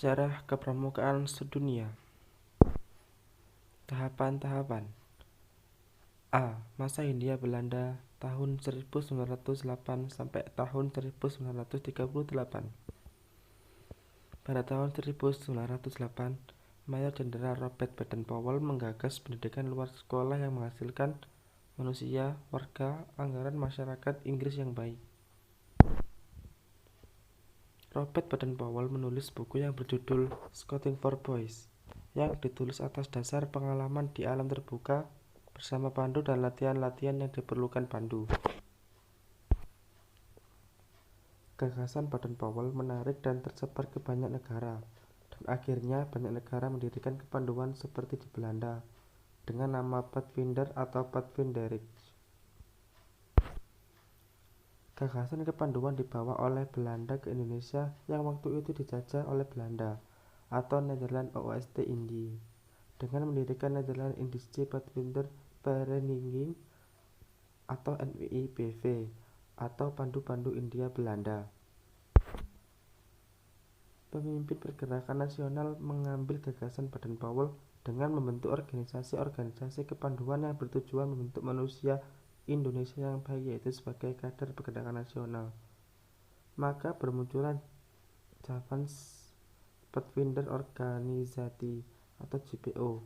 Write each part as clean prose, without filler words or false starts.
Sejarah kepramukaan sedunia. Tahapan-tahapan. A. Masa Hindia Belanda tahun 1908 sampai tahun 1938. Pada tahun 1908, Mayor Jenderal Robert Baden-Powell menggagas pendidikan luar sekolah yang menghasilkan manusia, warga, anggaran masyarakat Inggris yang baik. Robert Baden-Powell menulis buku yang berjudul Scouting for Boys, yang ditulis atas dasar pengalaman di alam terbuka bersama pandu dan latihan-latihan yang diperlukan pandu. Gagasan Baden-Powell menarik dan tersebar ke banyak negara, dan akhirnya banyak negara mendirikan kepanduan seperti di Belanda dengan nama Pathfinder atau Pathfinderij. Gagasan kepanduan dibawa oleh Belanda ke Indonesia yang waktu itu dijajah oleh Belanda atau Nederland Oost Indie dengan mendirikan Nederland Indische Pathfinder Vereniging atau NIPV atau Pandu-Pandu India Belanda. Pemimpin pergerakan nasional mengambil gagasan Baden-Powell dengan membentuk organisasi-organisasi kepanduan yang bertujuan membentuk manusia Indonesia yang baik, yaitu sebagai kader pergerakan nasional. Maka bermunculan Javans Pathfinder Organizati atau JPO,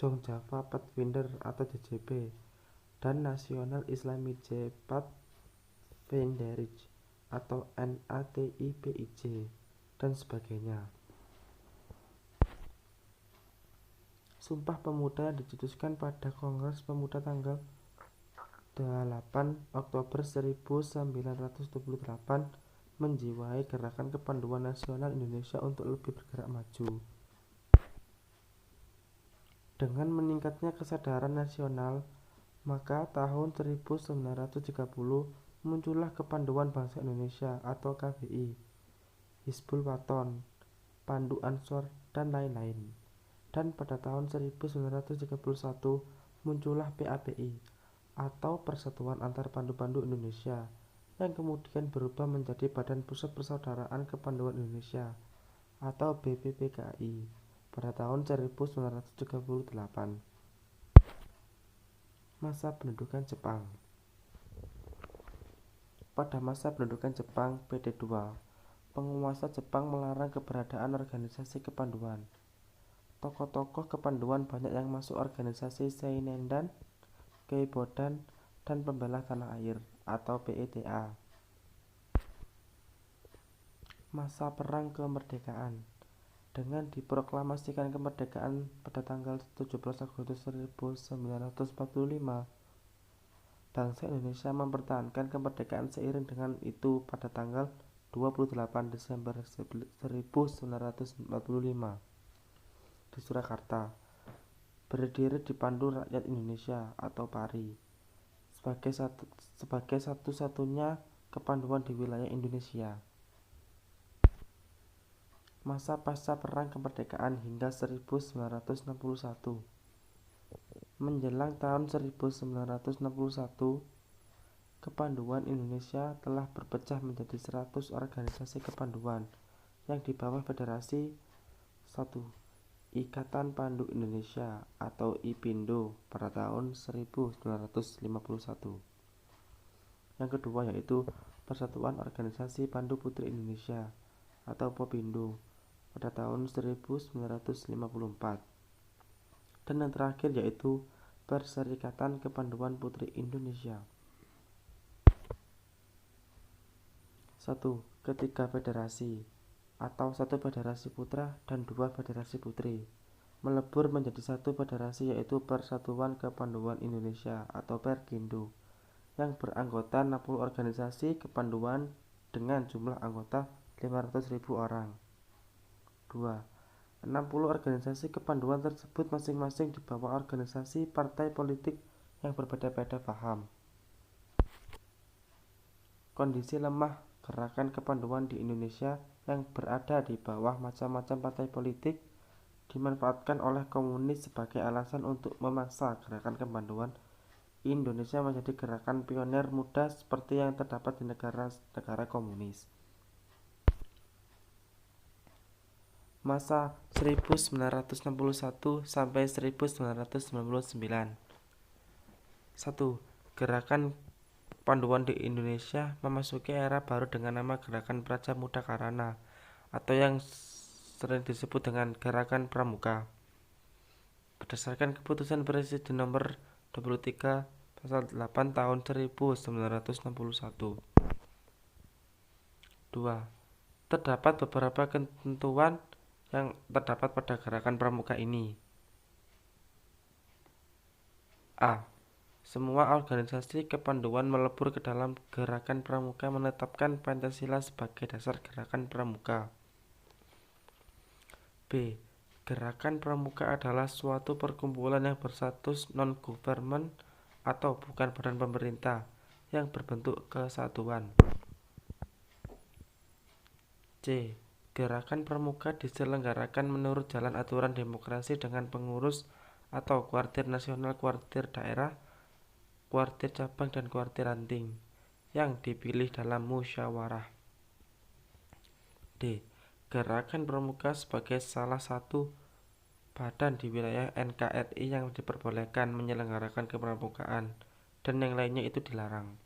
Jong Java Pathfinder atau JJP, dan Nasional Islamije Pathfinderij atau NATIPIJ, dan sebagainya. Sumpah Pemuda yang dicetuskan pada Kongres Pemuda tanggal 8 Oktober 1928 menjiwai gerakan kepanduan nasional Indonesia untuk lebih bergerak maju. Dengan meningkatnya kesadaran nasional, maka tahun 1930 muncullah Kepanduan Bangsa Indonesia atau KBI, Hizbul Waton, Pandu Ansor, dan lain-lain. Dan pada tahun 1931 muncullah PAPI atau Persatuan Antar Pandu-Pandu Indonesia, yang kemudian berubah menjadi Badan Pusat Persaudaraan Kepanduan Indonesia atau BPPKI pada tahun 1938. Masa pendudukan Jepang. Pada masa pendudukan Jepang PD2, penguasa Jepang melarang keberadaan organisasi kepanduan. Tokoh-tokoh kepanduan banyak yang masuk organisasi Seinendan, Keibodan, dan Pembela Tanah Air atau PETA. Masa Perang Kemerdekaan. Dengan diproklamasikan kemerdekaan pada tanggal 17 Agustus 1945, bangsa Indonesia mempertahankan kemerdekaan. Seiring dengan itu, pada tanggal 28 Desember 1945 di Surakarta berdiri Dipandu Rakyat Indonesia atau PARI sebagai satu-satunya kepanduan di wilayah Indonesia. Masa pasca Perang Kemerdekaan hingga 1961. Menjelang tahun 1961, kepanduan Indonesia telah berpecah menjadi 100 organisasi kepanduan yang di bawah Federasi 1. Ikatan Pandu Indonesia atau IPINDO pada tahun 1951. Yang kedua yaitu Persatuan Organisasi Pandu Putri Indonesia atau POPINDO pada tahun 1954. Dan yang terakhir yaitu Perserikatan Kepanduan Putri Indonesia. 1. Ketiga federasi atau 1 federasi putra dan 2 federasi putri melebur menjadi 1 federasi yaitu Persatuan Kepanduan Indonesia atau Perkindo yang beranggota 60 organisasi kepanduan dengan jumlah anggota 500.000 orang. 2. 60 organisasi kepanduan tersebut masing-masing di bawah organisasi partai politik yang berbeda-beda paham. Kondisi lemah gerakan kepanduan di Indonesia yang berada di bawah macam-macam partai politik dimanfaatkan oleh komunis sebagai alasan untuk memaksa gerakan kepanduan Indonesia menjadi gerakan pionir muda seperti yang terdapat di negara-negara komunis. Masa 1961 sampai 1999. 1. Gerakan Panduan di Indonesia memasuki era baru dengan nama Gerakan Praja Muda Karana atau yang sering disebut dengan Gerakan Pramuka. Berdasarkan keputusan Presiden nomor 23 pasal 8 tahun 1961. 2. Terdapat beberapa ketentuan yang terdapat pada Gerakan Pramuka ini. A. Semua organisasi kepanduan melebur ke dalam Gerakan Pramuka menetapkan Pancasila sebagai dasar Gerakan Pramuka. B. Gerakan Pramuka adalah suatu perkumpulan yang berstatus non-government atau bukan badan pemerintah yang berbentuk kesatuan. C. Gerakan Pramuka diselenggarakan menurut jalan aturan demokrasi dengan pengurus atau kuartir nasional, kuartir daerah, kuartir cabang, dan kuartir ranting yang dipilih dalam musyawarah. D. Gerakan Pramuka sebagai salah satu badan di wilayah NKRI yang diperbolehkan menyelenggarakan kepramukaan dan yang lainnya itu dilarang.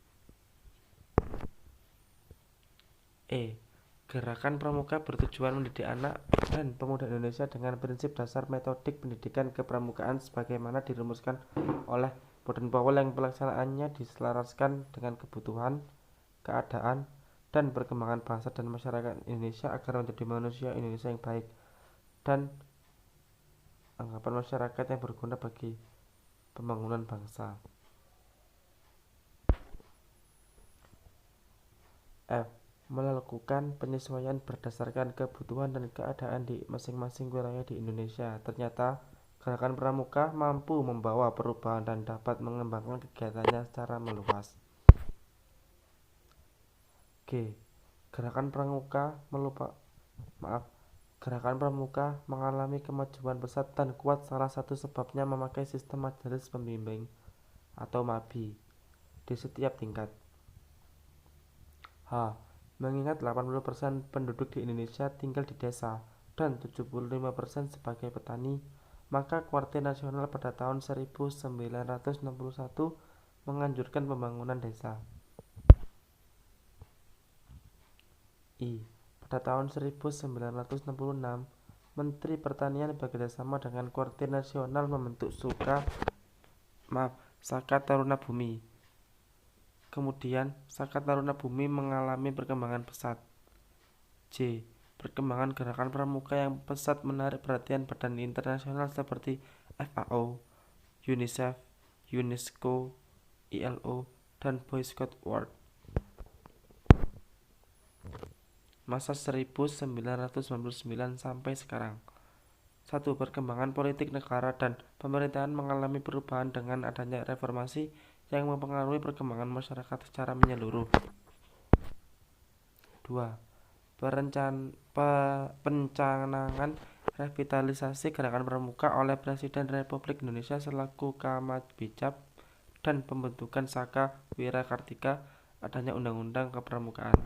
E. Gerakan Pramuka bertujuan mendidik anak dan pemuda Indonesia dengan prinsip dasar metodik pendidikan kepramukaan sebagaimana dirumuskan oleh Badan PAUL yang pelaksanaannya diselaraskan dengan kebutuhan, keadaan, dan perkembangan bangsa dan masyarakat Indonesia agar menjadi manusia Indonesia yang baik dan anggapan masyarakat yang berguna bagi pembangunan bangsa. F. Melakukan penyesuaian berdasarkan kebutuhan dan keadaan di masing-masing wilayah di Indonesia. Ternyata Gerakan Pramuka mampu membawa perubahan dan dapat mengembangkan kegiatannya secara meluas. G. Gerakan Pramuka mengalami kemajuan pesat dan kuat. Salah satu sebabnya memakai sistem majelis pembimbing atau MABI di setiap tingkat. H. Mengingat 80% penduduk di Indonesia tinggal di desa dan 75% sebagai petani, maka Kuartir Nasional pada tahun 1961 menganjurkan pembangunan desa. I. Pada tahun 1966, Menteri Pertanian bekerjasama dengan Kuartir Nasional membentuk Saka Taruna Bumi. Kemudian, Saka Taruna Bumi mengalami perkembangan pesat. J. Perkembangan Gerakan Pramuka yang pesat menarik perhatian badan internasional seperti FAO, UNICEF, UNESCO, ILO, dan Boy Scout Award. Masa 1999 sampai sekarang. 1. Perkembangan politik negara dan pemerintahan mengalami perubahan dengan adanya reformasi yang mempengaruhi perkembangan masyarakat secara menyeluruh. 2. Pencanangan revitalisasi Gerakan Pramuka oleh Presiden Republik Indonesia selaku Kamajbicap dan pembentukan Saka Wirakartika, adanya Undang-Undang Kepramukaan.